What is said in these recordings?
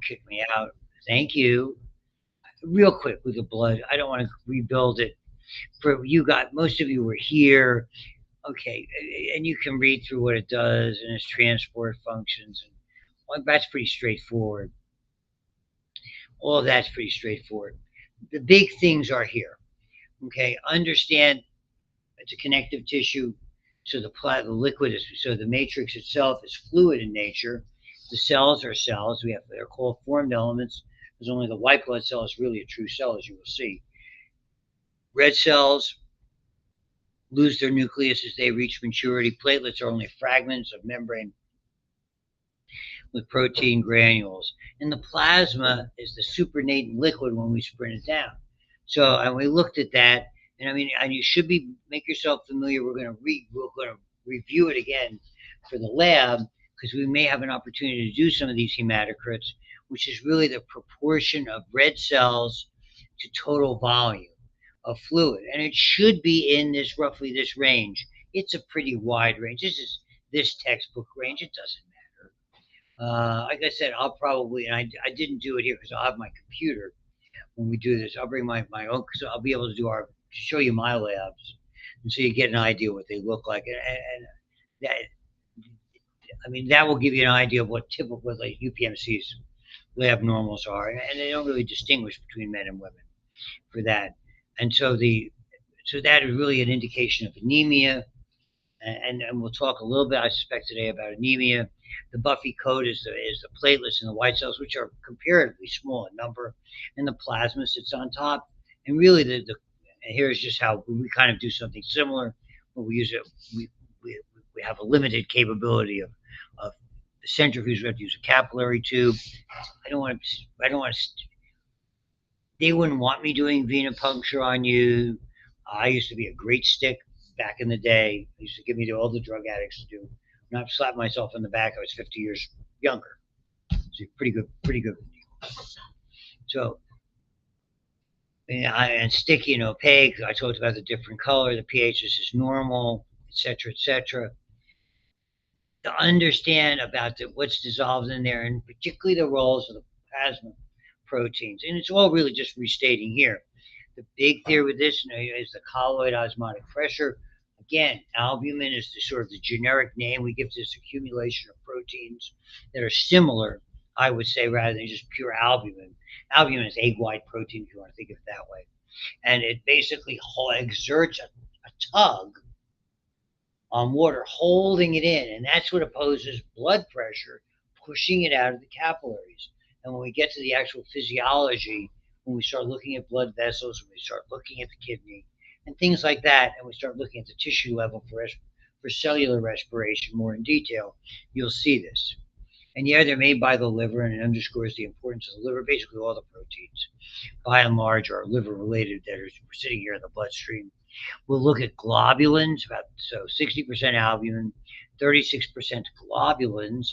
kick me out. Thank you. Real quick with the blood, I don't want to rebuild it. For you got most of you were here, okay, and you can read through what it does and its transport functions, and well, that's pretty straightforward. All of that's pretty straightforward. The big things are here. Okay, understand it's a connective tissue. So the liquid is so the matrix itself is fluid in nature. The cells are cells. They're called formed elements. There's only the white blood cell is really a true cell, as you will see. Red cells lose their nucleus as they reach maturity. Platelets are only fragments of membrane with protein granules. And the plasma is the supernatant liquid when we sprint it down. So, and we looked at that, and I mean, and you should be make yourself familiar. We're going to review it again for the lab because we may have an opportunity to do some of these hematocrits, which is really the proportion of red cells to total volume of fluid, and it should be in this roughly this range. It's a pretty wide range. This is this textbook range. It doesn't matter. Like I said, I'll probably, and I didn't do it here because I'll have my computer when we do this. I'll bring my own, so I'll be able to show you my labs, and so you get an idea what they look like, and that, I mean, that will give you an idea of what typical like UPMC's lab normals are, and they don't really distinguish between men and women for that, and so that is really an indication of anemia, and we'll talk a little bit, I suspect, today about anemia. The Buffy code is the platelets and the white cells, which are comparatively small in number, and the plasma sits on top. And really, and here's just how we kind of do something similar. When we use it, we have a limited capability of the centrifuge. We have to use a capillary tube. I don't want to. I don't want to. They wouldn't want me doing venipuncture on you. I used to be a great stick back in the day. They used to give me to all the drug addicts to do. Not slap myself in the back. I was 50 years younger. So pretty good. So, and sticky and opaque. I talked about the different color. The pH is normal, etc., etc. To understand about what's dissolved in there, and particularly the roles of the plasma proteins. And it's all really just restating here. The big theory with this is the colloid osmotic pressure. Again, albumin is sort of the generic name we give to this accumulation of proteins that are similar, I would say, rather than just pure albumin. Albumin is egg white protein, if you want to think of it that way. And it basically exerts a tug on water, holding it in. And that's what opposes blood pressure, pushing it out of the capillaries. And when we get to the actual physiology, when we start looking at blood vessels, when we start looking at the kidney, and things like that, and we start looking at the tissue level for cellular respiration more in detail, you'll see this. And yeah, they're made by the liver, and it underscores the importance of the liver. Basically, all the proteins, by and large, are liver-related that are sitting here in the bloodstream. We'll look at globulins, about 60% albumin, 36% globulins.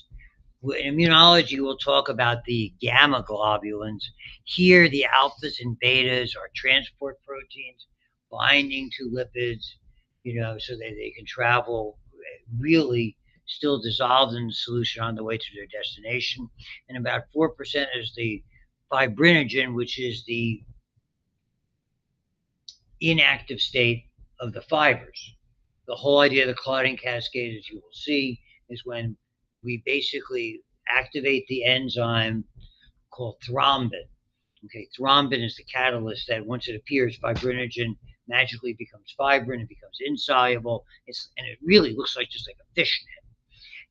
In immunology, we'll talk about the gamma globulins. Here, the alphas and betas are transport proteins binding to lipids, so that they can travel really still dissolved in the solution on the way to their destination. And about 4% is the fibrinogen, which is the inactive state of the fibers. The whole idea of the clotting cascade, as you will see, is when we basically activate the enzyme called thrombin. Okay, thrombin is the catalyst that once it appears, fibrinogen magically becomes fibrin, it becomes insoluble, and it really looks like just like a fishnet.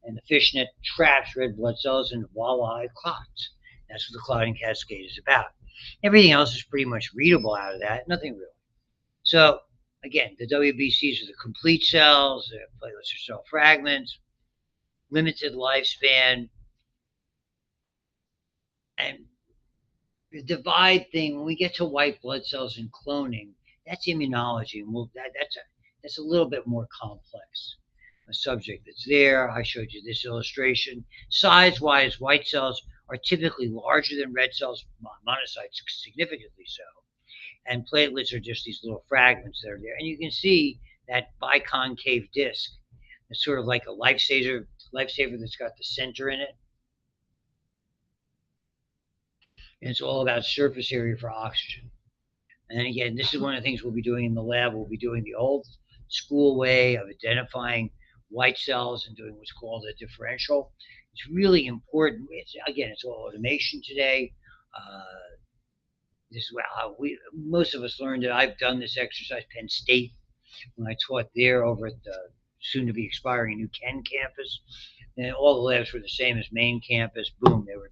And the fishnet traps red blood cells, and voila, it clots. That's what the clotting cascade is about. Everything else is pretty much readable out of that, nothing really. So, again, the WBCs are the complete cells, the platelets are cell fragments, limited lifespan, and the divide thing, when we get to white blood cells and cloning, that's immunology, and that's a little bit more complex. A subject that's there. I showed you this illustration. Size-wise, white cells are typically larger than red cells, monocytes significantly so, and platelets are just these little fragments that are there. And you can see that biconcave disc. It's sort of like a lifesaver that's got the center in it. And it's all about surface area for oxygen. And again, this is one of the things we'll be doing in the lab. We'll be doing the old school way of identifying white cells and doing what's called a differential. It's really important. Again, it's all automation today. Uh, this is how we most of us learned it. I've done this exercise Penn State when I taught there over at the soon to be expiring new Ken campus. And all the labs were the same as main campus. Boom, they were.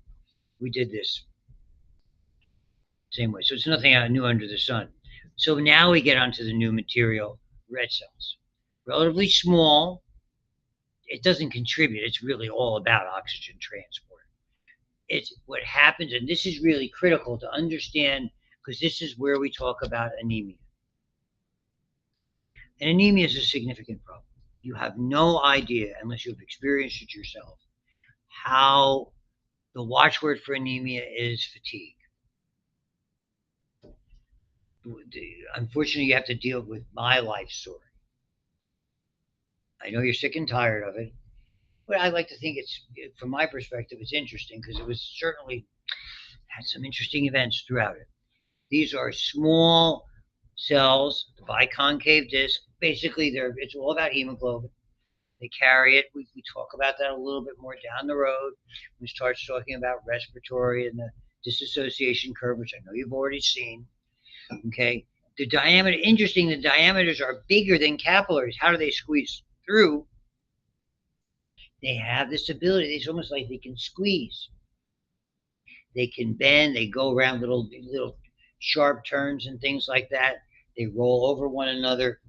We did this same way. So it's nothing new under the sun. So now we get onto the new material, red cells. Relatively small. It doesn't contribute. It's really all about oxygen transport. It's what happens, and this is really critical to understand because this is where we talk about anemia. And anemia is a significant problem. You have no idea, unless you've experienced it yourself, how the watchword for anemia is fatigue. Unfortunately, you have to deal with my life story. I know you're sick and tired of it, but I like to think it's, from my perspective, it's interesting because it was certainly had some interesting events throughout it. These are small cells, the biconcave disc. Basically, it's all about hemoglobin. They carry it. We talk about that a little bit more down the road. We start talking about respiratory and the dissociation curve, which I know you've already seen. Okay. The diameter, interesting, the diameters are bigger than capillaries. How do they squeeze through? They have this ability. It's almost like they can squeeze. They can bend. They go around little sharp turns and things like that. They roll over one another.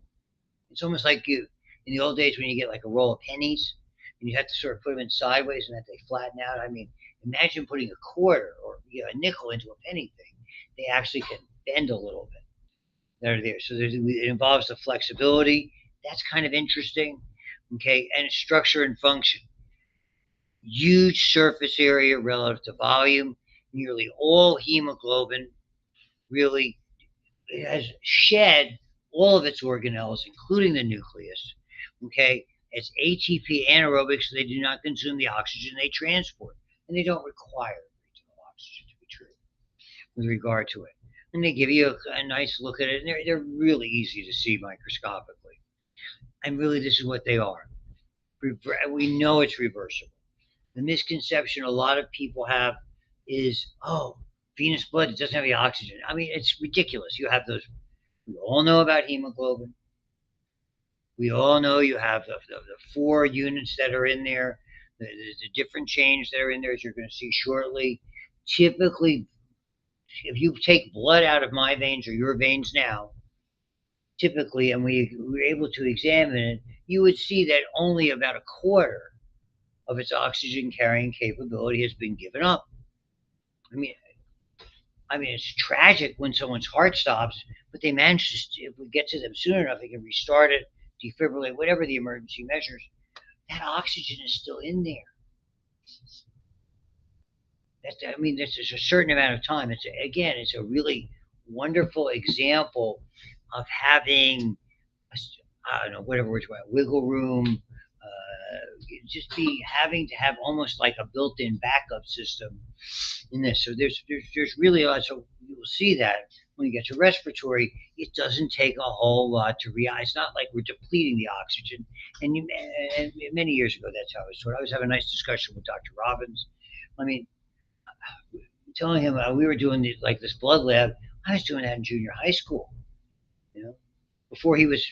It's almost like you in the old days when you get like a roll of pennies and you have to sort of put them in sideways and that they flatten out. I mean, imagine putting a quarter or a nickel into a penny thing. They actually can bend a little bit. They're there. So it involves the flexibility. That's kind of interesting. Okay, and structure and function. Huge surface area relative to volume. Nearly all hemoglobin really has shed all of its organelles, including the nucleus. Okay, it's ATP anaerobic, so they do not consume the oxygen they transport, and they don't require regional oxygen to be true with regard to it. And they give you a nice look at it, and they're really easy to see microscopically. And really, this is what they are. We know it's reversible. The misconception a lot of people have is, oh, venous blood, it doesn't have any oxygen. I mean, it's ridiculous. You have those. We all know about hemoglobin. We all know you have the 4 units that are in there, the different chains that are in there, as you're going to see shortly. Typically, if you take blood out of my veins or your veins now, typically, and we were able to examine it, you would see that only about a quarter of its oxygen carrying capability has been given up. I mean, it's tragic when someone's heart stops, but they manage to, if we get to them soon enough, they can restart it, defibrillate, whatever the emergency measures. That oxygen is still in there. This is a certain amount of time. It's a really wonderful example of having, I don't know, whatever we're talking about, wiggle room, just be having to have almost like a built-in backup system in this. So there's really a lot. So you will see that when you get to respiratory, it doesn't take a whole lot to react. It's not like we're depleting the oxygen. And many years ago, that's how I was taught. I was having a nice discussion with Dr. Robbins. I mean, telling him we were doing like this blood lab. I was doing that in junior high school, you know, before he was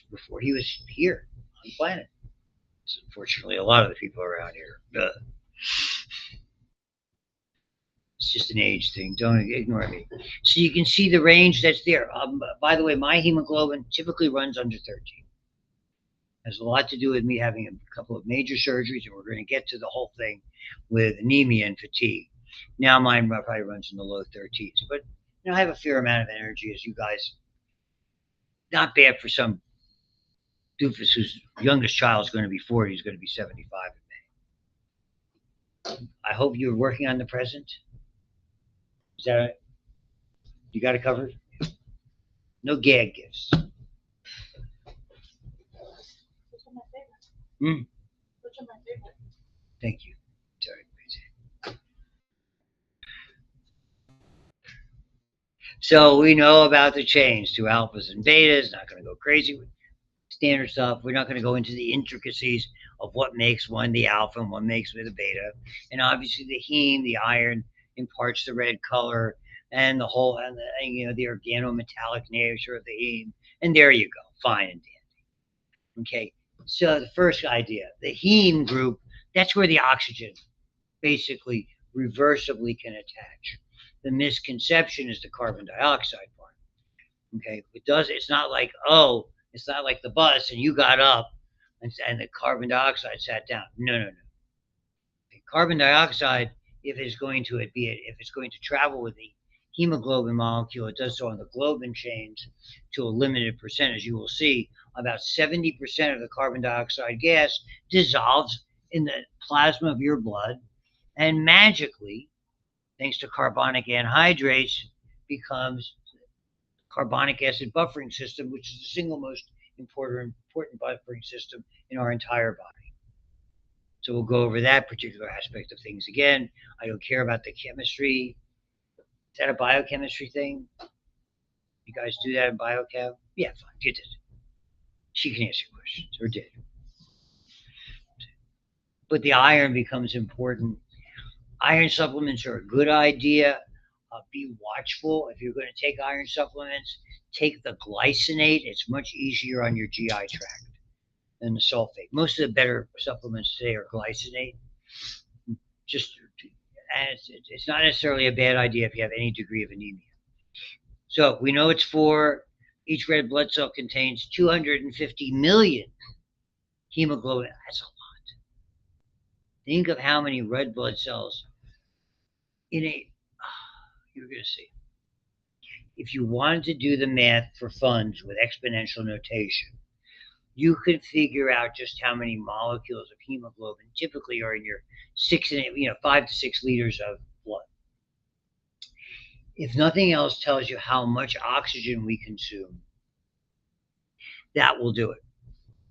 here on the planet. So unfortunately, a lot of the people around here. It's just an age thing. Don't ignore me. So you can see the range that's there. By the way, my hemoglobin typically runs under 13. It has a lot to do with me having a couple of major surgeries, and we're going to get to the whole thing with anemia and fatigue. Now mine probably runs in the low 13s, but I have a fair amount of energy, as you guys. Not bad for some doofus whose youngest child is going to be 40, he's going to be 75 in May. I hope you're working on the present. Is that right? You got it covered? No gag gifts. Mm. Thank you. Sorry. So we know about the change to alphas and betas. Not going to go crazy with standard stuff. We're not going to go into the intricacies of what makes one the alpha and what makes it the beta. And obviously, the heme, the iron, imparts the red color, and the whole, and the organometallic nature of the heme. And there you go, fine and dandy. Okay, so the first idea, the heme group, that's where the oxygen basically reversibly can attach. The misconception is the carbon dioxide part. Okay, it does. It's not like, oh, it's not like the bus and you got up and the carbon dioxide sat down. No, no, no. Okay, carbon dioxide, if it's going to travel with the hemoglobin molecule, it does so on the globin chains to a limited percentage. You will see about 70% of the carbon dioxide gas dissolves in the plasma of your blood, and magically, thanks to carbonic anhydrase, becomes carbonic acid buffering system, which is the single most important buffering system in our entire body. So we'll go over that particular aspect of things again. I don't care about the chemistry. Is that a biochemistry thing? You guys do that in biochem? Yeah, fine. You did. She can answer questions, or did. But the iron becomes important. Iron supplements are a good idea. Be watchful. If you're going to take iron supplements, take the glycinate. It's much easier on your GI tract than the sulfate. Most of the better supplements today are glycinate. Just and it's not necessarily a bad idea if you have any degree of anemia. So we know it's for each red blood cell contains 250 million hemoglobin. That's a lot. Think of how many red blood cells in a. You're going to see. If you wanted to do the math for funds with exponential notation, you could figure out just how many molecules of hemoglobin typically are in your 5 to 6 liters of blood. If nothing else tells you how much oxygen we consume, that will do it.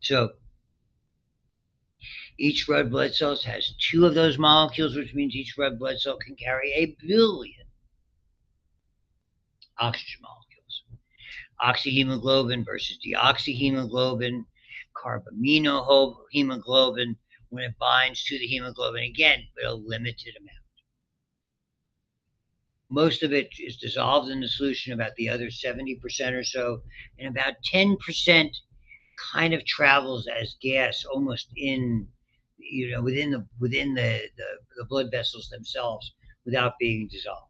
So each red blood cell has 2 of those molecules, which means each red blood cell can carry 1,000,000,000 oxygen molecules. Oxyhemoglobin versus deoxyhemoglobin, carbaminohemoglobin, when it binds to the hemoglobin, again, but a limited amount. Most of it is dissolved in the solution, about the other 70% or so, and about 10% kind of travels as gas almost within the blood vessels themselves without being dissolved.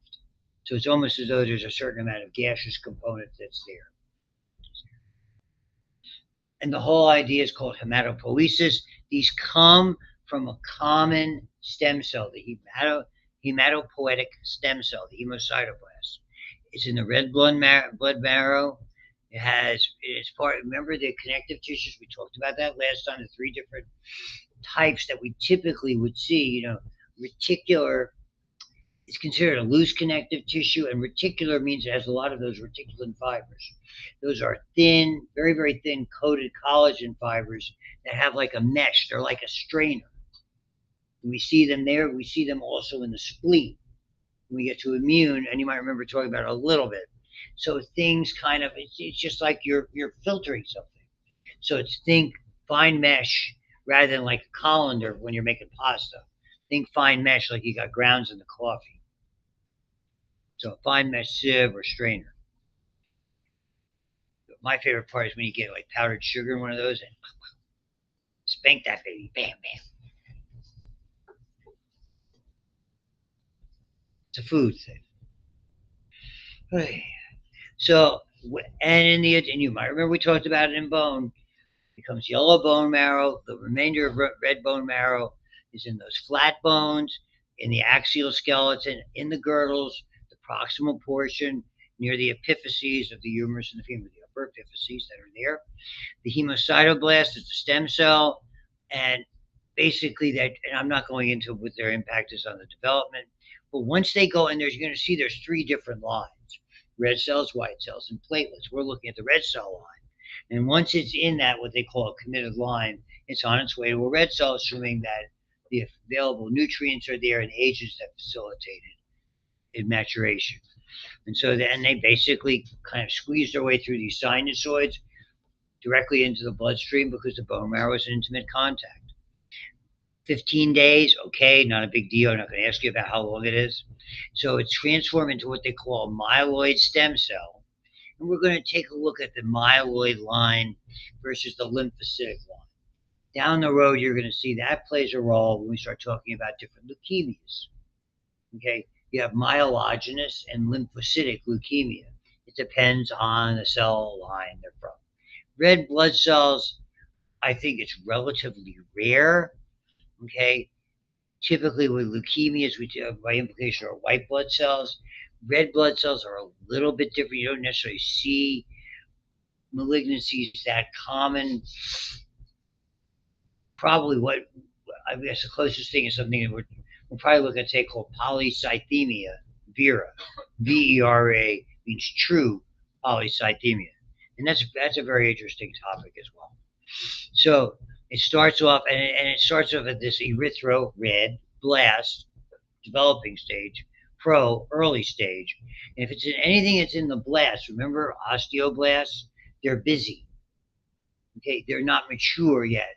So it's almost as though there's a certain amount of gaseous component that's there. And the whole idea is called hematopoiesis. These come from a common stem cell, the hematopoietic stem cell, the hemocytoblast. It's in the red blood marrow. It's part. Remember the connective tissues? We talked about that last time. The 3 different types that we typically would see. Reticular is considered a loose connective tissue, and reticular means it has a lot of those reticulin fibers. Those are thin, very, very thin coated collagen fibers that have like a mesh. They're like a strainer. We see them there. We see them also in the spleen. When we get to immune, and you might remember talking about it a little bit. So things kind of, it's just like you're filtering something. So it's think fine mesh rather than like a colander when you're making pasta. Think fine mesh like you got grounds in the coffee. So a fine mesh sieve or strainer. My favorite part is when you get like powdered sugar in one of those and spank that baby. Bam, bam. It's a food thing. So, and you might remember we talked about it in bone. It becomes yellow bone marrow. The remainder of red bone marrow is in those flat bones, in the axial skeleton, in the girdles, the proximal portion, near the epiphyses of the humerus and the femur, the upper epiphyses that are there. The hemocytoblast is the stem cell, and basically that, and I'm not going into what their impact is on the development, but once they go in there, you're going to see there's 3 different lines: red cells, white cells, and platelets. We're looking at the red cell line. And once it's in that, what they call a committed line, it's on its way to a red cell, assuming that the available nutrients are there and agents that facilitate it in maturation. And so then they basically kind of squeeze their way through these sinusoids directly into the bloodstream because the bone marrow is in intimate contact. 15 days, okay, not a big deal. I'm not going to ask you about how long it is. So it's transformed into what they call a myeloid stem cell. And we're going to take a look at the myeloid line versus the lymphocytic line. Down the road, you're going to see that plays a role when we start talking about different leukemias. Okay, you have myelogenic and lymphocytic leukemia. It depends on the cell line they're from. Red blood cells, I think it's relatively rare. Okay, typically with leukemias, we by implication are white blood cells. Red blood cells are a little bit different. You don't necessarily see malignancies that common. Probably what I guess the closest thing is something that we're probably looking at say called polycythemia vera. VERA means true polycythemia, and that's a very interesting topic as well. So it starts off and it starts off at this erythro red blast developing stage, pro early stage. And if it's in anything that's in the blast, remember osteoblasts, they're busy. Okay, they're not mature yet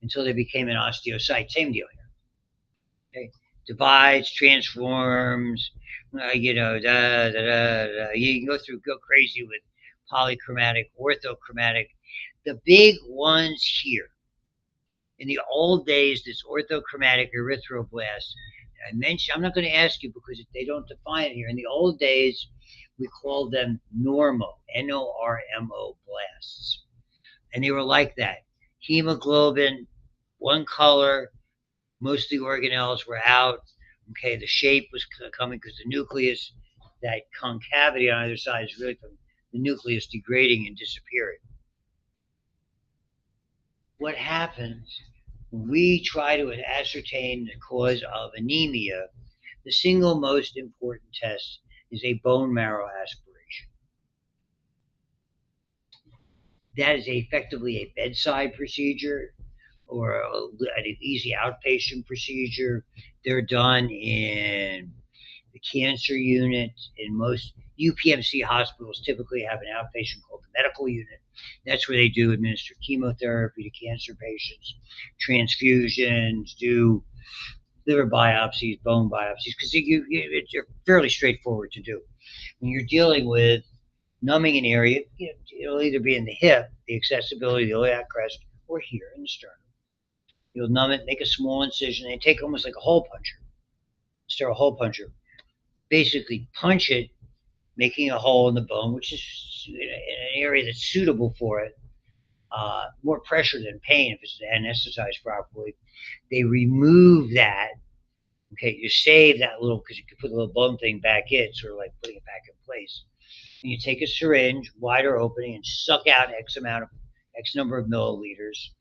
until they became an osteocyte. Same deal here. Okay, divides, transforms. Da, da, da, da. You can go crazy with polychromatic, orthochromatic. The big ones here. In the old days, this orthochromatic erythroblast. I mentioned. I'm not going to ask you because they don't define it here. In the old days, we called them Normo blasts, and they were like that. Hemoglobin, one color, most of the organelles were out. Okay, the shape was coming because the nucleus, that concavity on either side is really from the nucleus degrading and disappearing. What happens when we try to ascertain the cause of anemia? The single most important test is a bone marrow aspiration. That is effectively a bedside procedure or an easy outpatient procedure. They're done in the cancer unit. In most UPMC hospitals, typically have an outpatient called the medical unit. That's where they do administer chemotherapy to cancer patients, transfusions, do liver biopsies, bone biopsies, because it's fairly straightforward to do. When you're dealing with numbing an area, it'll either be in the hip, the accessibility, the iliac crest, or here in the sternum. You'll numb it, make a small incision, and take almost like a hole puncher, sterile hole puncher. Basically, punch it, making a hole in the bone, which is in an area that's suitable for it. More pressure than pain if it's anesthetized properly. They remove that. Okay, you save that little because you can put the little bone thing back in, sort of like putting it back in place. And you take a syringe, wider opening, and suck out X number of milliliters.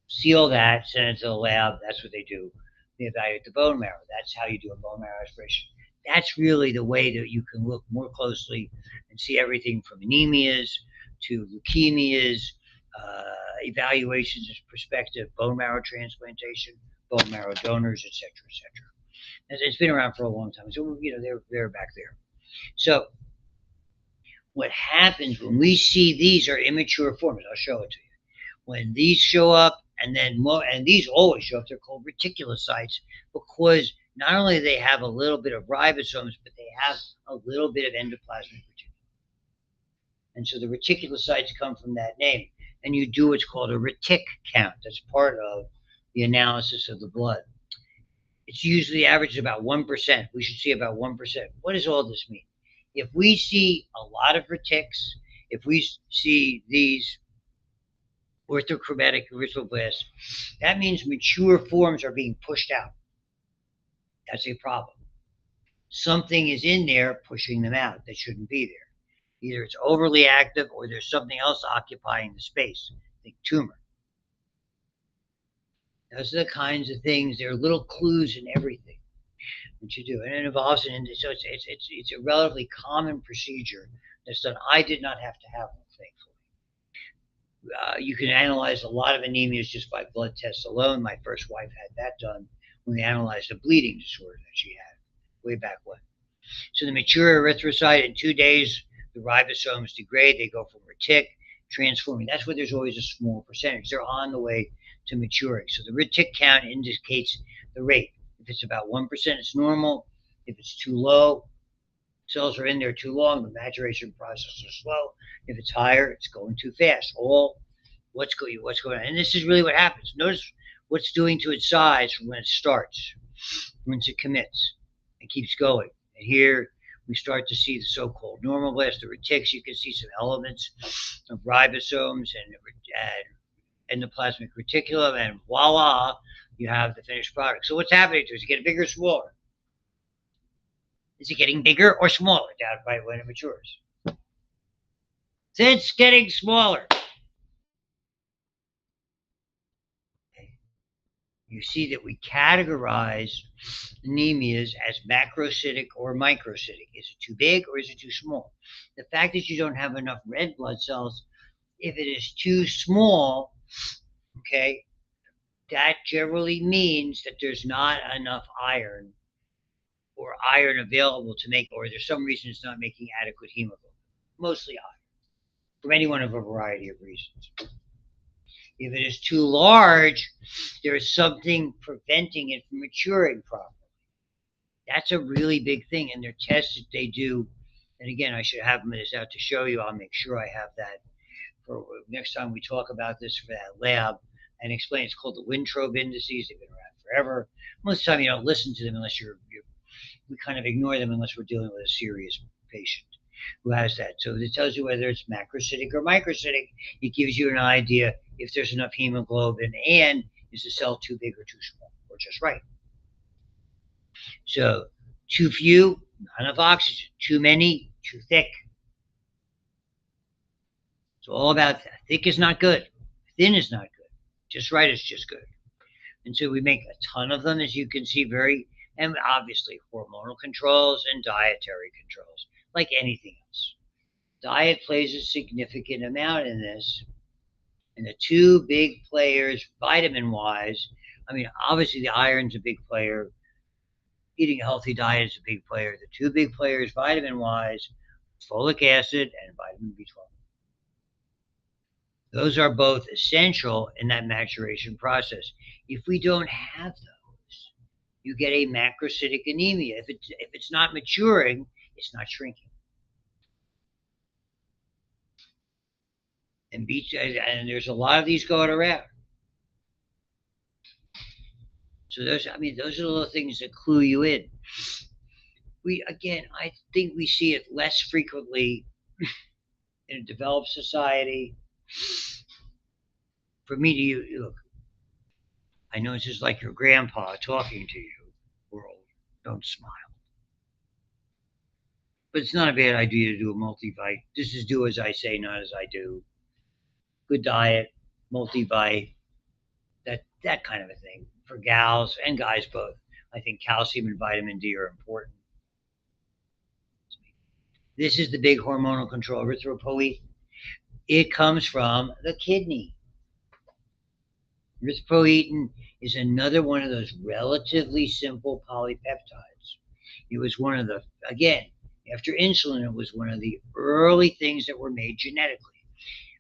Seal that, send it to the lab. That's what they do. They evaluate the bone marrow. That's how you do a bone marrow aspiration. That's really the way that you can look more closely and see everything from anemias to leukemias, evaluations of prospective bone marrow transplantation, bone marrow donors, etc., etc. It's been around for a long time, so they're back there. So what happens when we see these are immature forms? I'll show it to you. When these show up, and these always show up, they're called reticulocytes because not only do they have a little bit of ribosomes, but they have a little bit of endoplasmic reticulum. And so the reticulocytes come from that name. And you do what's called a retic count. That's part of the analysis of the blood. It's usually averaged about 1%. We should see about 1%. What does all this mean? If we see a lot of retics, if we see these orthochromatic erythroblasts, that means mature forms are being pushed out. That's a problem. Something is in there pushing them out that shouldn't be there. Either it's overly active or there's something else occupying the space. Think tumor. Those are the kinds of things. There are little clues in everything that you do, and it involves so it's a relatively common procedure that's done. I did not have to have one, thankfully. You can analyze a lot of anemias just by blood tests alone. My first wife had that done when they analyzed a bleeding disorder that she had way back when. So the mature erythrocyte in 2 days, the ribosomes degrade. They go from retic, transforming. That's why there's always a small percentage. They're on the way to maturing. So the retic count indicates the rate. If it's about 1%, it's normal. If it's too low, cells are in there too long, the maturation process is slow. If it's higher, it's going too fast. All what's going on. And this is really what happens. Notice what's doing to its size from when it starts, once it commits. It keeps going. And here we start to see the so-called normoblast, the retics. You can see some elements of ribosomes and endoplasmic reticulum, and voila, you have the finished product. So what's happening to it? Is it getting bigger or smaller? Is it getting bigger or smaller down by when it matures? It's getting smaller. You see that we categorize anemias as macrocytic or microcytic. Is it too big or is it too small? The fact that you don't have enough red blood cells, if it is too small, okay, that generally means that there's not enough iron or iron available to make, or there's some reason it's not making adequate hemoglobin, mostly iron, from any one of a variety of reasons. If it is too large, there is something preventing it from maturing properly. That's a really big thing, and they're tests that they do. And again, I should have this out to show you. I'll make sure I have that for next time we talk about this for that lab and explain. It's called the Wintrobe indices. They've been around forever. Most of the time, you don't listen to them unless we kind of ignore them unless we're dealing with a serious patient who has that. So it tells you whether it's macrocytic or microcytic. It gives you an idea if there's enough hemoglobin, and is the cell too big or too small or just right. So too few, not enough oxygen. Too many, too thick. It's all about that. Thick is not good. Thin is not good. Just right is just good. And so we make a ton of them, as you can see, and obviously hormonal controls and dietary controls, like anything else. Diet plays a significant amount in this. And the two big players, vitamin-wise, I mean, obviously the iron's a big player. Eating a healthy diet is a big player. The two big players, vitamin-wise, folic acid and vitamin B12. Those are both essential in that maturation process. If we don't have those, you get a macrocytic anemia. If it's not maturing, it's not shrinking. And there's a lot of these going around. So those are the little things that clue you in. I think we see it less frequently in a developed society. For me to you, look, I know it's just like your grandpa talking to you, world. Don't smile. But it's not a bad idea to do a multivite. This is do as I say, not as I do. Good diet, multivite, that kind of a thing. For gals and guys both. I think calcium and vitamin D are important. This is the big hormonal control, erythropoietin. It comes from the kidney. Erythropoietin is another one of those relatively simple polypeptides. It was one of again, after insulin, it was one of the early things that were made genetically.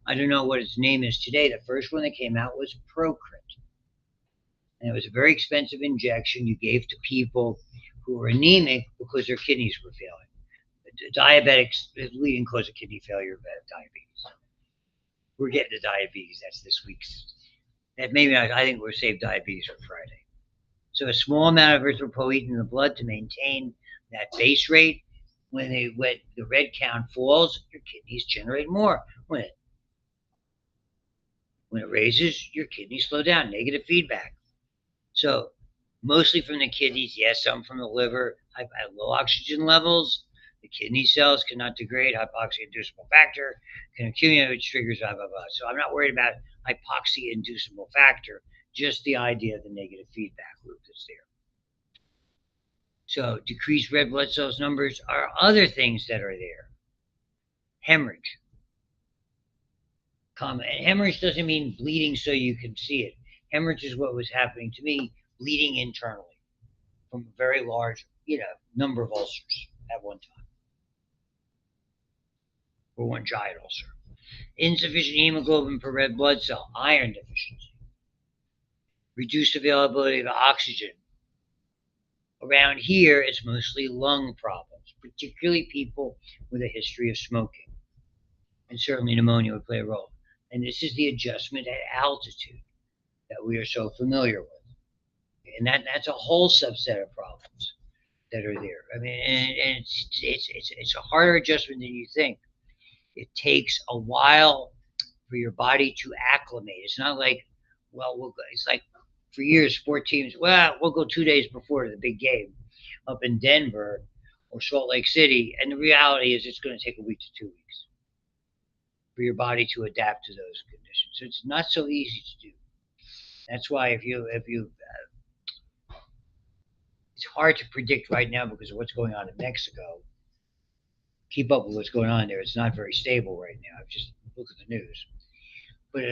I don't know what its name is today. The first one that came out was Procrit. And it was a very expensive injection you gave to people who were anemic because their kidneys were failing. Diabetics, the leading cause of kidney failure, diabetes. We're getting to diabetes. That's this week's. That maybe I think we'll save diabetes for Friday. So a small amount of erythropoietin in the blood to maintain that base rate. When the red count falls, your kidneys generate more. When it raises, your kidneys slow down. Negative feedback. So mostly from the kidneys, yes, some from the liver. At low oxygen levels, the kidney cells cannot degrade. Hypoxia-inducible factor can accumulate, which triggers blah, blah, blah. So I'm not worried about hypoxia-inducible factor, just the idea of the negative feedback loop that's there. So decreased red blood cells numbers are other things that are there. Hemorrhage. And hemorrhage doesn't mean bleeding so you can see it. Hemorrhage is what was happening to me, bleeding internally from a very large, number of ulcers. at one time, or one giant ulcer. Insufficient hemoglobin per red blood cell, iron deficiency, reduced availability of oxygen. Around here, it's mostly lung problems, particularly people with a history of smoking. And certainly pneumonia would play a role. And this is the adjustment at altitude that we are so familiar with. And that's a whole subset of problems that are there. I mean, and it's a harder adjustment than you think. It takes a while for your body to acclimate. It's not like, it's like for years, sport teams, we'll go 2 days before the big game up in Denver or Salt Lake City. And the reality is it's going to take a week to 2 weeks for your body to adapt to those conditions. So it's not so easy to do. That's why it's hard to predict right now because of what's going on in Mexico. Keep up with what's going on there. It's not very stable right now. Just look at the news. But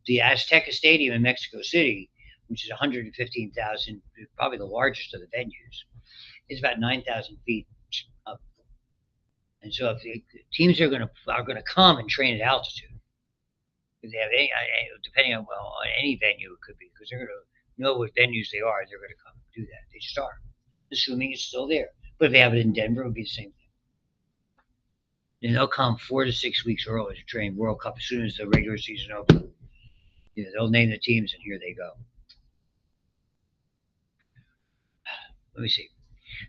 the Azteca Stadium in Mexico City, which is 115,000, probably the largest of the venues, is about 9,000 feet up. And so if the teams are going to come and train at altitude, if they have depending on any venue it could be, because they're going to know what venues they are, they're going to come and do that. They just are, assuming it's still there. But if they have it in Denver, it would be the same thing. And they'll come 4 to 6 weeks early to train World Cup as soon as the regular season opens. They'll name the teams, and here they go. Let me see.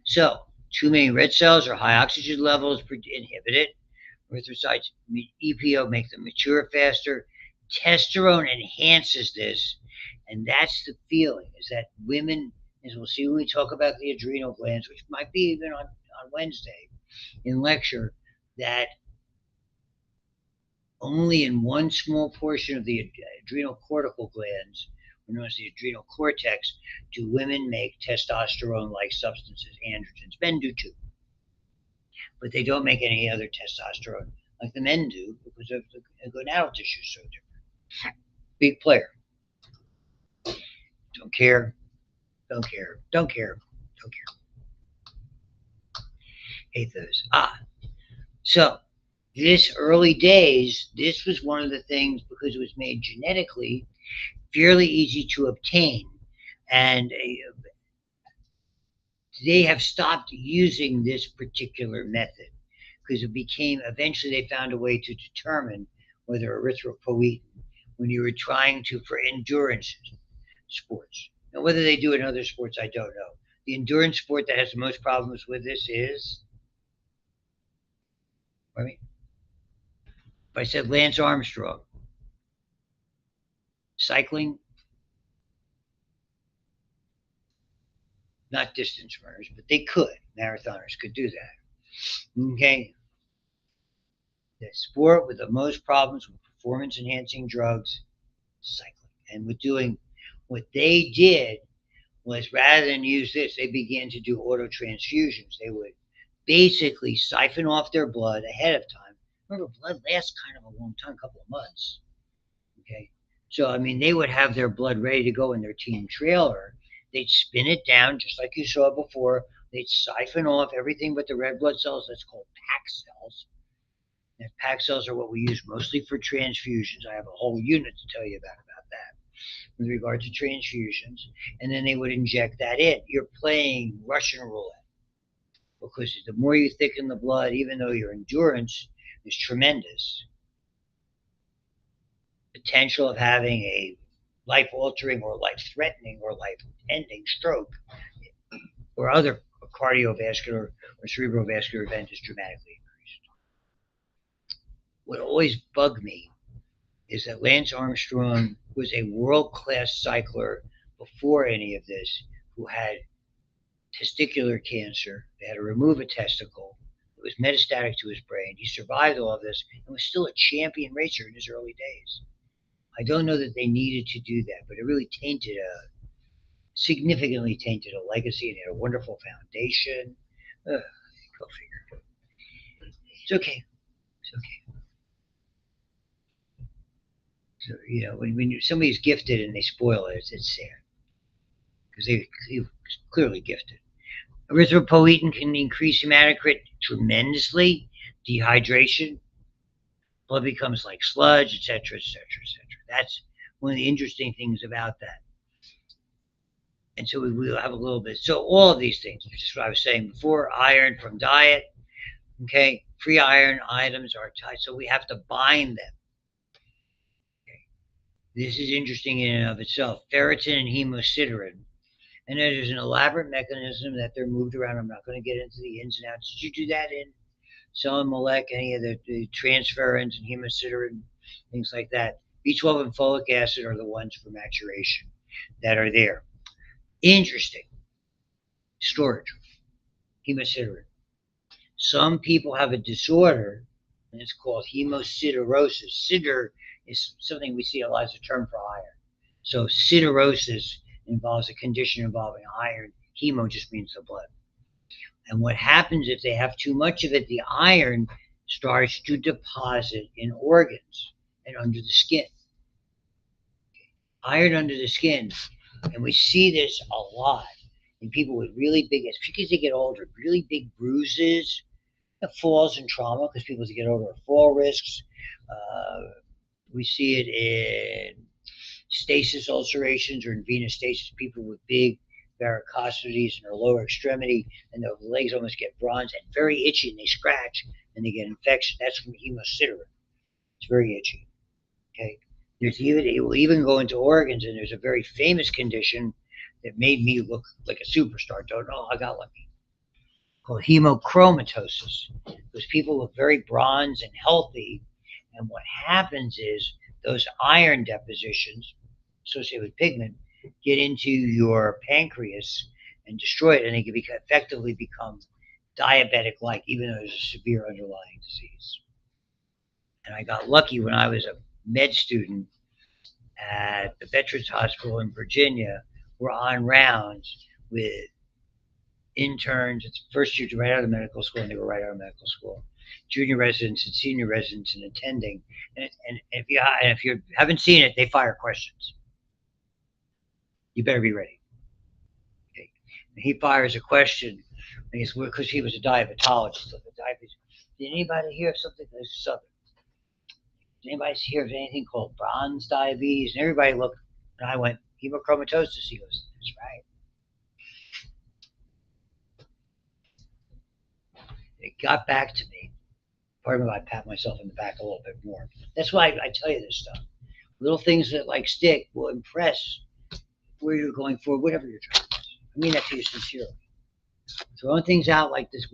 So, too many red cells or high oxygen levels inhibit it. Erythrocytes, EPO make them mature faster. Testosterone enhances this, and that's the feeling, is that women, as we'll see when we talk about the adrenal glands, which might be even on Wednesday in lecture, that only in one small portion of the adrenal cortical glands, known as the adrenal cortex, do women make testosterone-like substances, androgens. Men do too. But they don't make any other testosterone like the men do because of the gonadal tissue is so different. Big player. Don't care. Don't care. Don't care. Don't care. Hate those. So this early days, this was one of the things, because it was made genetically fairly easy to obtain, and they have stopped using this particular method because it became, eventually they found a way to determine whether erythropoietin when you were trying to, for endurance sports. Now, whether they do it in other sports, I don't know. The endurance sport that has the most problems with this is, if I said Lance Armstrong, cycling, not distance runners, but they could. Marathoners could do that. Okay. The sport with the most problems with performance enhancing drugs, cycling. And with doing what they did was, rather than use this, they began to do auto transfusions. They would basically siphon off their blood ahead of time. Remember, blood lasts kind of a long time, a couple of months. Okay. So, I mean, they would have their blood ready to go in their team trailer. They'd spin it down just like you saw before. They'd siphon off everything but the red blood cells. That's called pack cells. And pack cells are what we use mostly for transfusions. I have a whole unit to tell you about that with regard to transfusions. And then they would inject that in. You're playing Russian roulette, because the more you thicken the blood, even though your endurance is tremendous, potential of having a life-altering or life-threatening or life-ending stroke or other cardiovascular or cerebrovascular event is dramatically increased. What always bugged me is that Lance Armstrong was a world-class cycler before any of this, who had testicular cancer. They had to remove a testicle. It was metastatic to his brain. He survived all of this and was still a champion racer in his early days. I don't know that they needed to do that, but it really significantly tainted a legacy, and had a wonderful foundation. Go figure. It's okay. It's okay. So, when somebody's gifted and they spoil it, it's sad, because they clearly gifted. Erythropoietin can increase hematocrit tremendously. Dehydration, blood becomes like sludge, etc., etc., etc. That's one of the interesting things about that. And so we will have a little bit. So all of these things, which is what I was saying before, iron from diet, okay, free iron items are tied, so we have to bind them. Okay. This is interesting in and of itself. Ferritin and hemosiderin. And there's an elaborate mechanism that they're moved around. I'm not going to get into the ins and outs. Did you do that in Selimolek, any of the transferins and hemosiderin, things like that? B12 and folic acid are the ones for maturation that are there. Interesting. Storage, hemosiderin. Some people have a disorder, and it's called hemosiderosis. Sider is something we see a lot as a term for iron. So siderosis involves a condition involving iron. Hemo just means the blood. And what happens if they have too much of it, the iron starts to deposit in organs and under the skin. Iron under the skin. And we see this a lot in people with really big, particularly as they get older, really big bruises, falls and trauma, because people as they get older have fall risks. We see it in stasis ulcerations or in venous stasis, people with big varicosities in their lower extremity, and their legs almost get bronze and very itchy, and they scratch and they get infection. That's from hemosiderin. It's very itchy. Okay. It will even go into organs, and there's a very famous condition that made me look like a superstar. Don't know, I got lucky. Called hemochromatosis, because people look very bronze and healthy, and what happens is those iron depositions associated with pigment get into your pancreas and destroy it, and they can effectively become diabetic-like, even though there's a severe underlying disease. And I got lucky when I was a med student at the Veterans Hospital in Virginia. We're on rounds with interns. It's first year right out of medical school, and they were right out of medical school. Junior residents and senior residents and attending. And if you haven't seen it, they fire questions. You better be ready. Okay. And he fires a question, and he's because he was a diabetologist. So the diabetes. Did anybody hear of something that's southern? Did anybody hear of anything called bronze diabetes? And everybody looked, and I went hemochromatosis. He goes, that's right. It got back to me. Pardon me if I pat myself in the back a little bit more. That's why I tell you this stuff. Little things that like stick will impress where you're going for, whatever you're trying to do. I mean that to you sincerely. Throwing things out like this,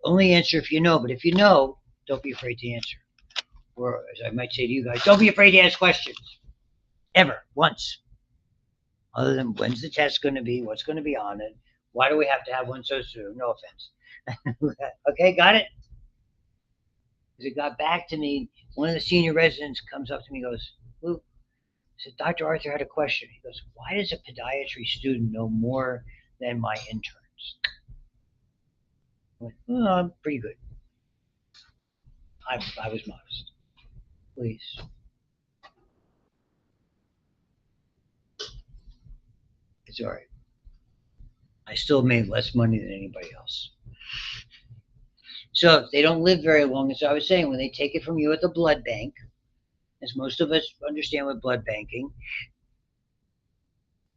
only answer if you know, but if you know, don't be afraid to answer. Or as I might say to you guys, don't be afraid to ask questions. Ever, once. Other than when's the test going to be, what's going to be on it, why do we have to have one so soon? No offense. Okay, got it? As it got back to me, one of the senior residents comes up to me and goes, Luke, said, Dr. Arthur had a question. He goes, why does a podiatry student know more than my interns? I went, oh, I'm pretty good. I was modest. Please. It's all right. I still made less money than anybody else. So they don't live very long. As I was saying, when they take it from you at the blood bank, as most of us understand with blood banking,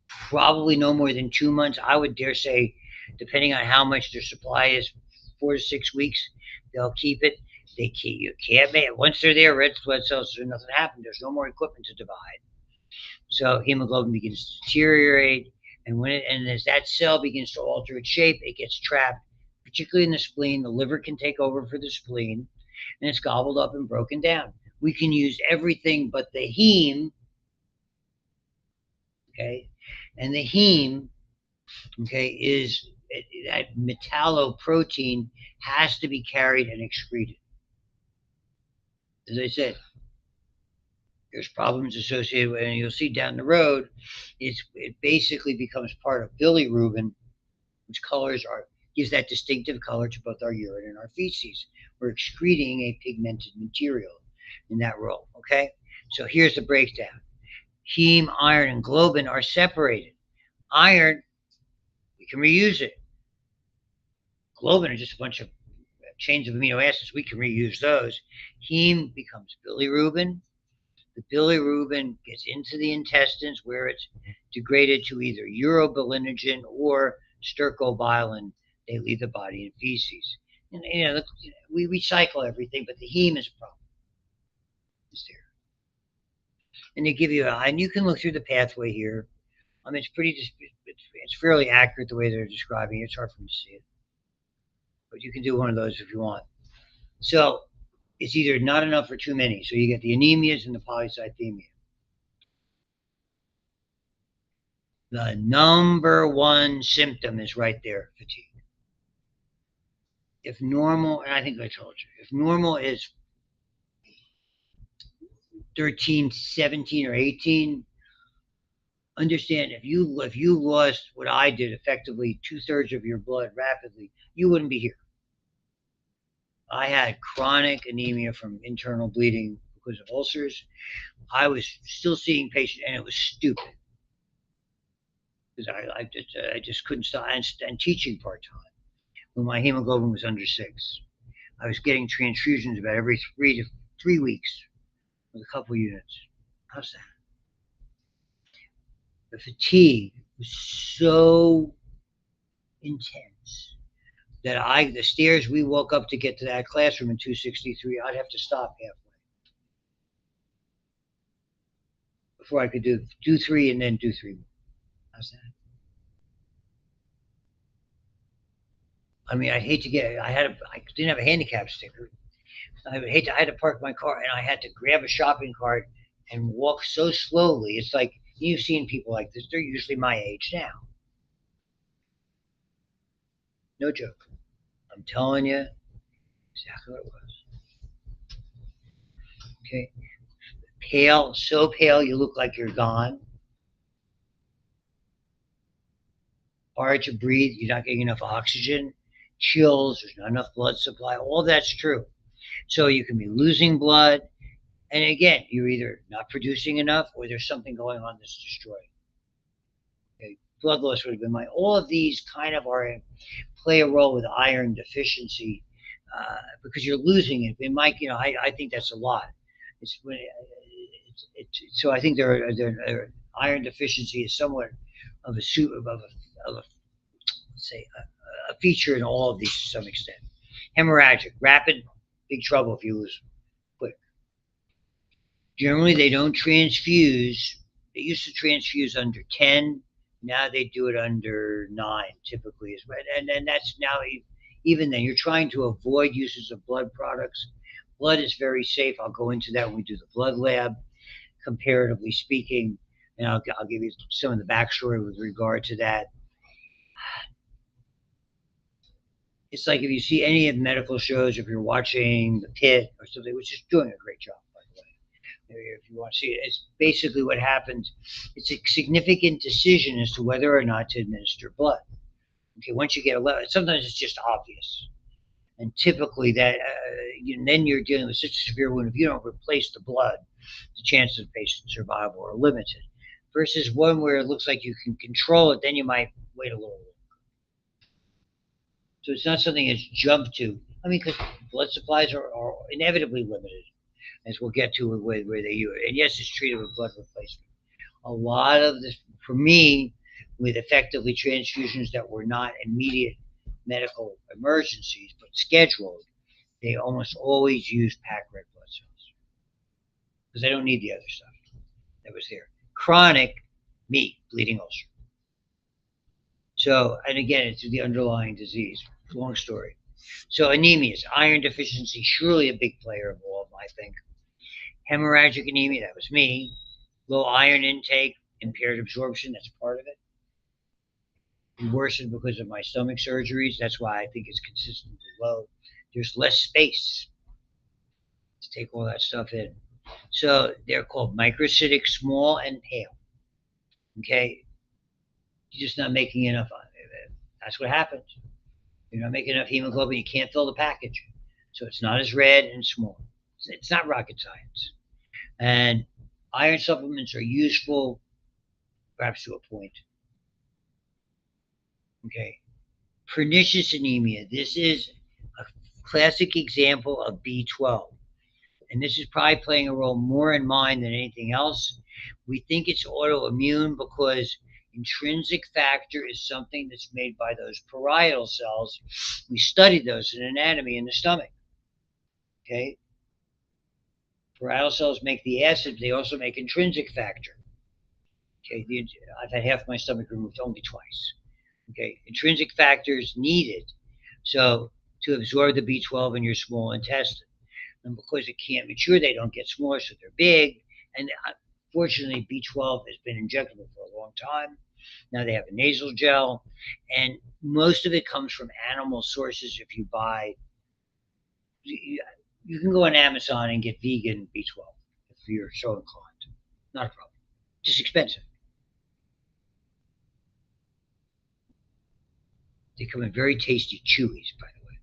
probably no more than 2 months. I would dare say, depending on how much their supply is, 4 to 6 weeks, they'll keep it. You can't make it. Once they're there, red blood cells, there's nothing happened. There's no more equipment to divide. So hemoglobin begins to deteriorate, and as that cell begins to alter its shape, it gets trapped, particularly in the spleen. The liver can take over for the spleen, and it's gobbled up and broken down. We can use everything but the heme, okay? And the heme, okay, is that metalloprotein has to be carried and excreted. As I said, there's problems associated with it, and you'll see down the road, it basically becomes part of bilirubin, which gives that distinctive color to both our urine and our feces. We're excreting a pigmented material in that role, okay? So here's the breakdown. Heme, iron, and globin are separated. Iron, we can reuse it. Globin are just a bunch of chains of amino acids. We can reuse those. Heme becomes bilirubin. The bilirubin gets into the intestines where it's degraded to either urobilinogen or stercobilin. They leave the body in feces. And we recycle everything, but the heme is a problem. It's there, and they give you and you can look through the pathway here. I mean, it's fairly accurate the way they're describing it. It's hard for me to see it, but you can do one of those if you want. So it's either not enough or too many. So you get the anemias and the polycythemia. The number one symptom is right there, fatigue. If normal, and I think I told you, if normal is 13, 17, or 18, understand if you lost what I did effectively 2/3 of your blood rapidly, you wouldn't be here. I had chronic anemia from internal bleeding because of ulcers. I was still seeing patients, and it was stupid because I just couldn't stop and teaching part time when my hemoglobin was under 6. I was getting transfusions about every 3 weeks with a couple units. How's that? The fatigue was so intense that the stairs we woke up to get to that classroom in 263, I'd have to stop halfway before I could do 3 and then do 3 more. How's that? I mean, I hate to get. I didn't have a handicap sticker. I had to park my car, and I had to grab a shopping cart and walk so slowly. It's like you've seen people like this. They're usually my age now. No joke. I'm telling you exactly what it was. Okay. Pale, so pale you look like you're gone. Hard to breathe. You're not getting enough oxygen. Chills. There's not enough blood supply. All that's true. So you can be losing blood. And again, you're either not producing enough or there's something going on that's destroying. Okay. Blood loss would have been all of these kind of play a role with iron deficiency because you're losing it. It might, I think that's a lot. So I think iron deficiency is somewhat of a let's say a feature in all of these to some extent. Hemorrhagic, rapid, big trouble if you lose quick. Generally, they don't transfuse. They used to transfuse under 10. Now they do it under 9, typically, is right. And that's now even then you're trying to avoid uses of blood products. Blood is very safe. I'll go into that when we do the blood lab, comparatively speaking, and I'll give you some of the backstory with regard to that. It's like if you see any of the medical shows, if you're watching The Pit or something, which is doing a great job, by the way. If you want to see it, it's basically what happens. It's a significant decision as to whether or not to administer blood. Okay, once you get a level, sometimes it's just obvious. And typically then you're dealing with such a severe wound. If you don't replace the blood, the chances of patient survival are limited. Versus one where it looks like you can control it, then you might wait a little longer. So it's not something that's jumped to. I mean, because blood supplies are inevitably limited, as we'll get to where they use it. And yes, it's treated with blood replacement. A lot of this, for me, with effectively transfusions that were not immediate medical emergencies, but scheduled, they almost always use packed red blood cells because they don't need the other stuff that was there. Chronic, bleeding ulcer. So, and again, it's the underlying disease. Long story. So anemias, iron deficiency, surely a big player of all of them, I think. Hemorrhagic anemia, that was me. Low iron intake, impaired absorption, that's part of it. It worsened because of my stomach surgeries. That's why I think it's consistently low. There's less space to take all that stuff in. So they're called microcytic, small, and pale. Okay? You're just not making enough. That's what happens. You're not making enough hemoglobin. You can't fill the package. So it's not as red and small. It's not rocket science. And iron supplements are useful, perhaps to a point. Okay. Pernicious anemia. This is a classic example of B12. And this is probably playing a role more in mine than anything else. We think it's autoimmune because intrinsic factor is something that's made by those parietal cells. We studied those in anatomy in the stomach. Okay, parietal cells make the acid. They also make intrinsic factor. Okay, I've had half my stomach removed only twice. Okay, intrinsic factors needed so to absorb the B12 in your small intestine. And because it can't mature, they don't get smaller, so they're big. And fortunately, B12 has been injectable for a long time. Now they have a nasal gel, and most of it comes from animal sources. If you buy, you can go on Amazon and get vegan B12 if you're so inclined. Not a problem. Just expensive. They come in very tasty chewies, by the way.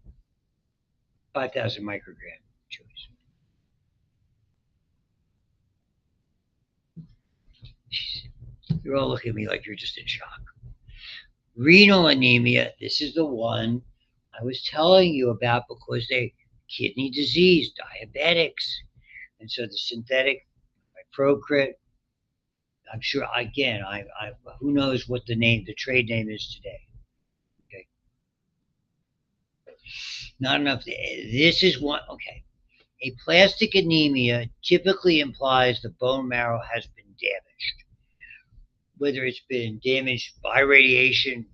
5,000 microgram chewies. You're all looking at me like you're just in shock. Renal anemia, this is the one I was telling you about because they kidney disease, diabetics. And so the synthetic Procrit, I'm sure again, I who knows what the trade name is today. Okay. Not enough. This is one okay. A plastic anemia typically implies the bone marrow has been damaged. Whether it's been damaged by radiation,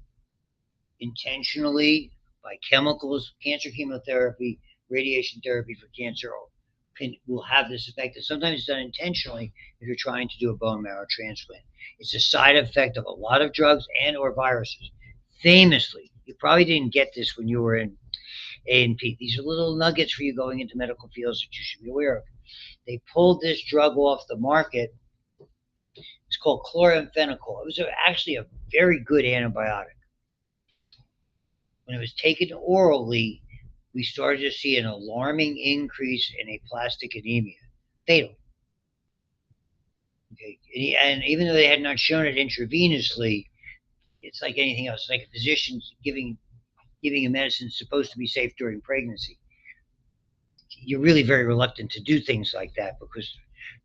intentionally, by chemicals, cancer chemotherapy, radiation therapy for cancer will have this effect. And sometimes it's done intentionally if you're trying to do a bone marrow transplant. It's a side effect of a lot of drugs and or viruses. Famously, you probably didn't get this when you were in A&P. These are little nuggets for you going into medical fields that you should be aware of. They pulled this drug off the market. It's called chloramphenicol. It was actually a very good antibiotic. When it was taken orally, we started to see an alarming increase in aplastic anemia, fatal. Okay, and even though they had not shown it intravenously, it's like anything else. It's like a physician giving a medicine supposed to be safe during pregnancy. You're really very reluctant to do things like that because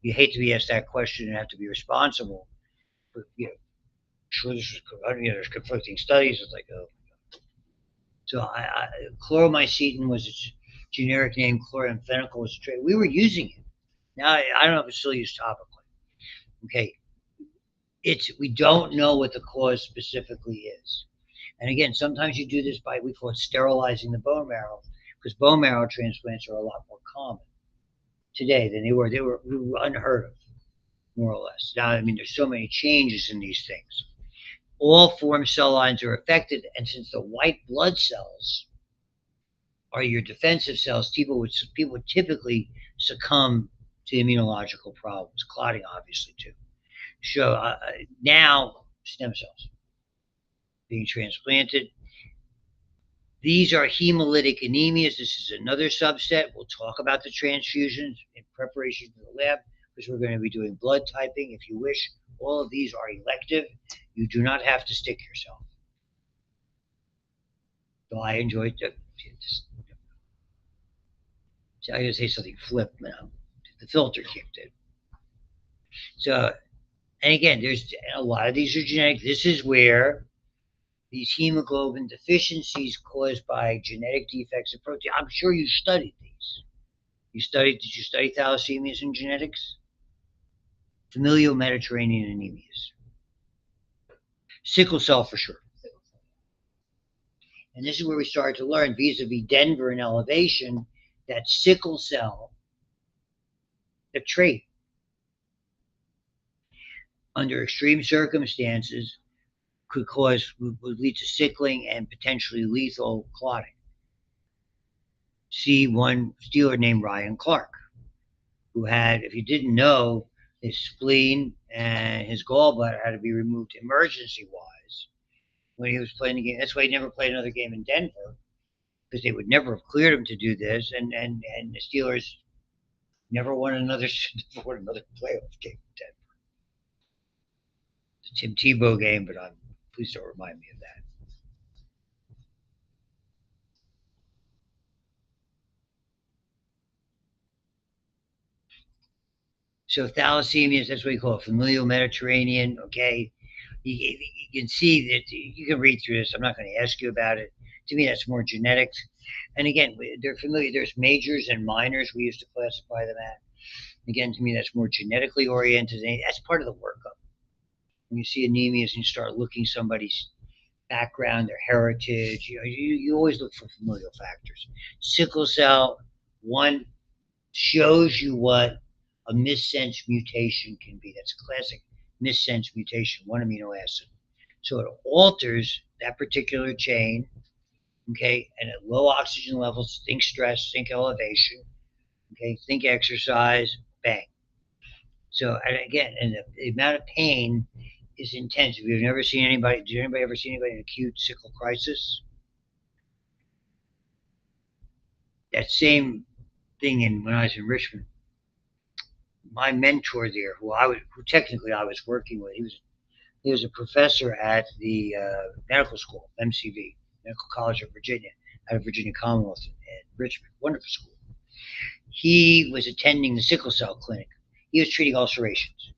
you hate to be asked that question and have to be responsible. But sure, there's conflicting studies. It's like, oh, so chloromycetin was its generic name. Chloramphenicol was a trade. We were using it. Now I don't know if it's still used topically. Okay, we don't know what the cause specifically is. And again, sometimes you do this by we call it sterilizing the bone marrow because bone marrow transplants are a lot more common today than they were. They were unheard of, more or less. Now, I mean, there's so many changes in these things. All form cell lines are affected, and since the white blood cells are your defensive cells, people would typically succumb to immunological problems, clotting obviously too. So now stem cells being transplanted. These are hemolytic anemias. This is another subset. We'll talk about the transfusions in preparation for the lab because we're going to be doing blood typing. If you wish, all of these are elective. You do not have to stick yourself. So I enjoyed it. I gotta say something flip now. The filter kicked in. So, and again, there's a lot of these are genetic. This is where these hemoglobin deficiencies caused by genetic defects in protein. I'm sure you studied these. Did you study thalassemias and genetics? Familial Mediterranean anemias. Sickle cell for sure. And this is where we started to learn vis-a-vis Denver and elevation that sickle cell, the trait, under extreme circumstances, would lead to sickling and potentially lethal clotting. See one Steeler named Ryan Clark, who had, if you didn't know, his spleen and his gallbladder had to be removed emergency-wise when he was playing the game. That's why he never played another game in Denver, because they would never have cleared him to do this, and the Steelers never won another playoff game in Denver. The Tim Tebow game, but please don't remind me of that. So thalassemia, that's what you call it, familial Mediterranean. Okay, you can see that you can read through this. I'm not going to ask you about it. To me, that's more genetics. And again, they're familiar. There's majors and minors. We used to classify them at. Again, to me, that's more genetically oriented. That's part of the workup. When you see anemias and you start looking somebody's background, their heritage, you always look for familial factors. Sickle cell, one shows you what a missense mutation can be. That's a classic missense mutation, one amino acid. So it alters that particular chain, okay, and at low oxygen levels, think stress, think elevation, okay, think exercise, bang. So, and again, and the amount of pain is intense. If you've never seen anybody, did anybody ever see anybody in acute sickle crisis? That same thing in when I was in Richmond, my mentor there, who technically I was working with, he was a professor at the medical school, MCV, Medical College of Virginia, out of Virginia Commonwealth at Richmond. Wonderful school. He was attending the sickle cell clinic. He was treating ulcerations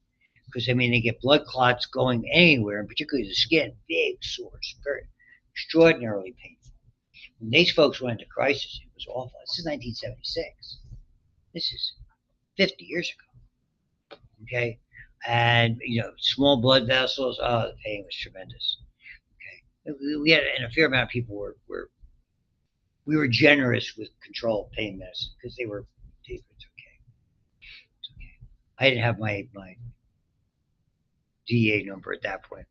because I mean they get blood clots going anywhere, and particularly the skin, big sores, very extraordinarily painful. When these folks went into crisis, it was awful. This is 1976. This is 50 years ago. Okay, and small blood vessels. Oh, the pain was tremendous. Okay, we had, and a fair amount of people were we were generous with controlled pain medicine because they were deep. It's okay. It's okay. I didn't have my DEA number at that point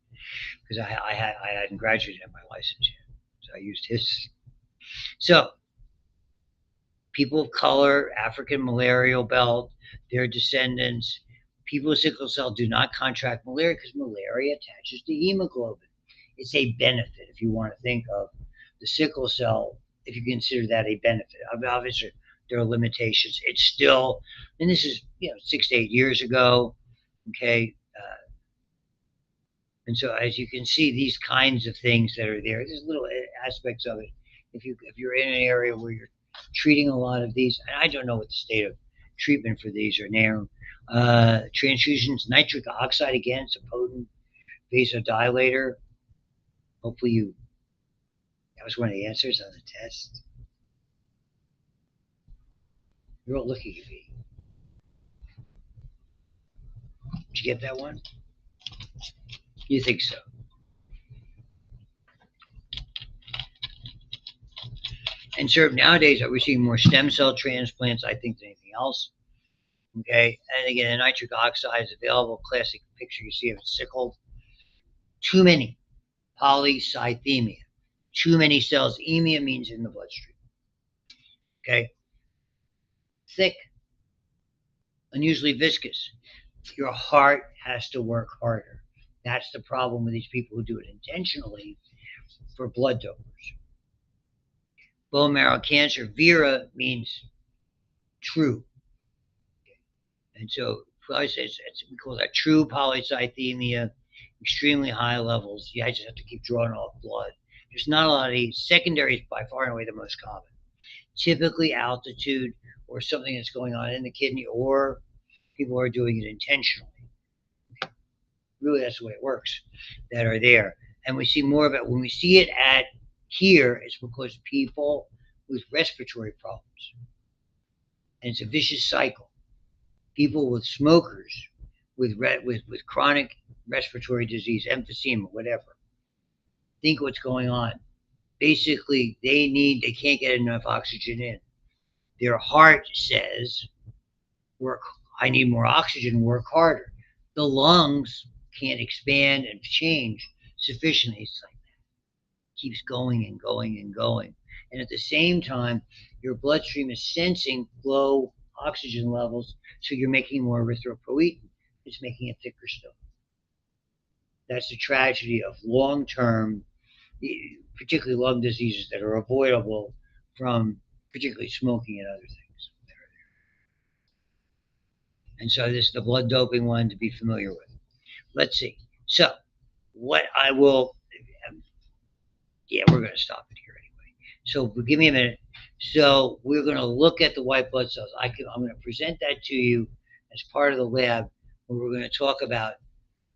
because I hadn't graduated my license yet, so I used his. So people of color, African malarial belt, their descendants, people with sickle cell do not contract malaria because malaria attaches to hemoglobin. It's a benefit if you want to think of the sickle cell, if you consider that a benefit. Obviously, there are limitations. It's still, and this is 6 to 8 years ago. Okay, and so as you can see, these kinds of things that are there, there's little aspects of it. If you're in an area where you're treating a lot of these, and I don't know what the state of treatment for these are now. Transfusions, nitric oxide again, it's a potent vasodilator. Hopefully that was one of the answers on the test. You're all looking at me. Did you get that one? You think so? And sure, nowadays we're seeing more stem cell transplants, I think, than anything else. Okay, and again, the nitric oxide is available. Classic picture you see of it sickled. Too many polycythemia. Too many cells. Emia means in the bloodstream. Okay, thick, unusually viscous. Your heart has to work harder. That's the problem with these people who do it intentionally for blood dopers. Bone marrow cancer. Vera means true. And so we call that true polycythemia, extremely high levels. You just have to keep drawing off blood. There's not a lot of these. Secondary is by far and away the most common. Typically altitude or something that's going on in the kidney, or people are doing it intentionally. Really, that's the way it works, that are there. And we see more of it. When we see it at here, it's because people with respiratory problems. And it's a vicious cycle. People with smokers with chronic respiratory disease, emphysema, whatever. Think what's going on. Basically, they can't get enough oxygen in. Their heart says, work, I need more oxygen, work harder. The lungs can't expand and change sufficiently. It's like that. Keeps going and going and going. And at the same time, your bloodstream is sensing low oxygen levels, so you're making more erythropoietin. It's making it thicker still. That's the tragedy of long-term, particularly lung diseases that are avoidable from particularly smoking and other things. And so this is the blood doping one to be familiar with. Let's see. So what I will, yeah, we're going to stop it here anyway. So give me a minute. So we're going to look at the white blood cells. I'm going to present that to you as part of the lab where we're going to talk about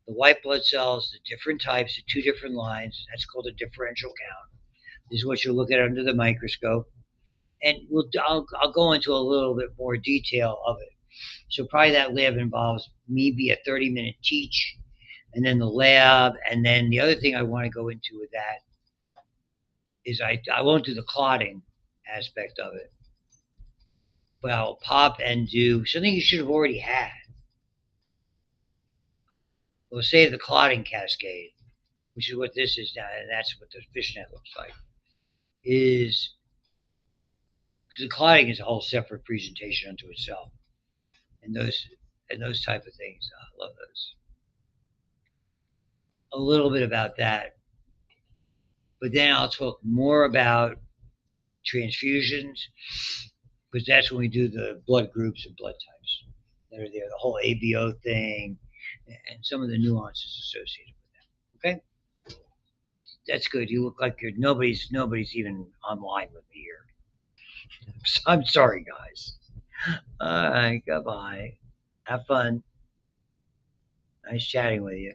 the white blood cells, the different types, the two different lines. That's called a differential count. This is what you'll look at under the microscope. And I'll go into a little bit more detail of it. So probably that lab involves maybe a 30-minute teach, and then the lab, and then the other thing I want to go into with that is I won't do the clotting aspect of it, but I'll pop and do something you should have already had. We'll say the clotting cascade, which is what this is now, and that's what the fishnet looks like. Is the clotting is a whole separate presentation unto itself, and those type of things. I love those. A little bit about that, but then I'll talk more about transfusions because that's when we do the blood groups and blood types that are there, the whole ABO thing, and some of the nuances associated with that. Okay, that's good. You look like nobody's even online with me here. I'm sorry, guys. All right, goodbye. Have fun. Nice chatting with you.